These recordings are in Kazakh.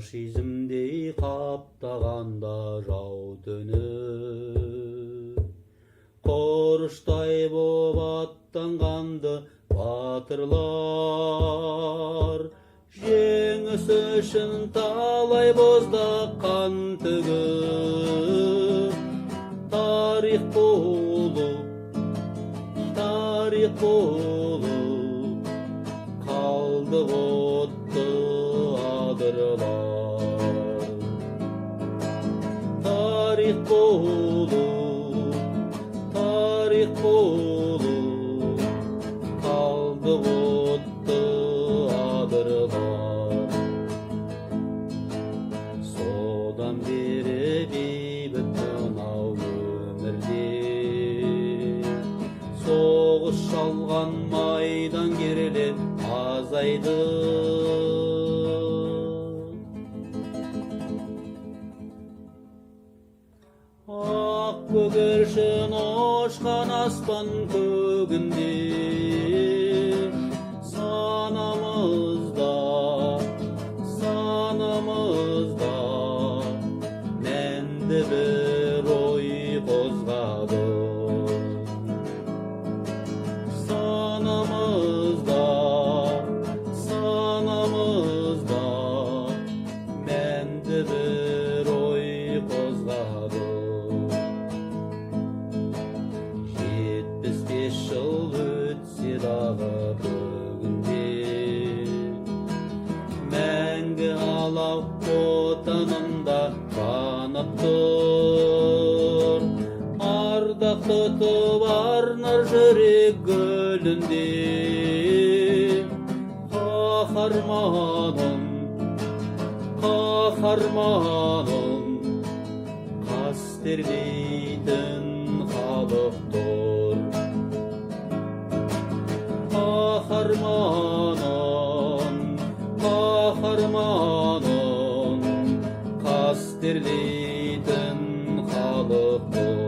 фашизмдей қаптағанда жау төніп, құрыштай боп аттанғанды батырлар, жеңіс үшін талай боздақ қан төгіп, тарих болып қалды отты адырлар. Тарих болып қалды отты адырлар. Содан бері бейбіт мынау өмірде, соғыс шалған майдангерлер азайды. Ақ көгершін ұшқан аспан көгінде, санамызда мәнді бір ой қозғады. Санамызда мәнді бір ой қозғады. 75 жыл өтсе дағы бүгінде, мәңгі алау отанында жанып тұр. Ардақ тұтып арнар жүрек гүлінде, қаһарманым қастерлейтін халық тұр. Қаһарманым қастерлейтін халық тұр.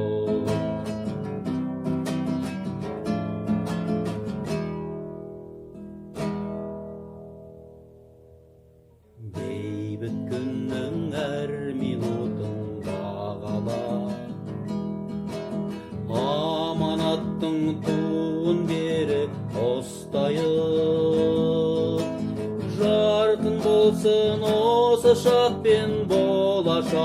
Бейбіт күннің әр минутын бағала, аманаттың туын беріп ұстайық. Жарқын болсын осы шақ пен болашақ,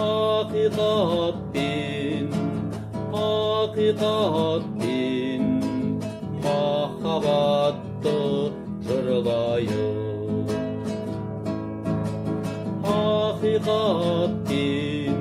ақиқатпен махаббатты жырлайық. Ақиқатпен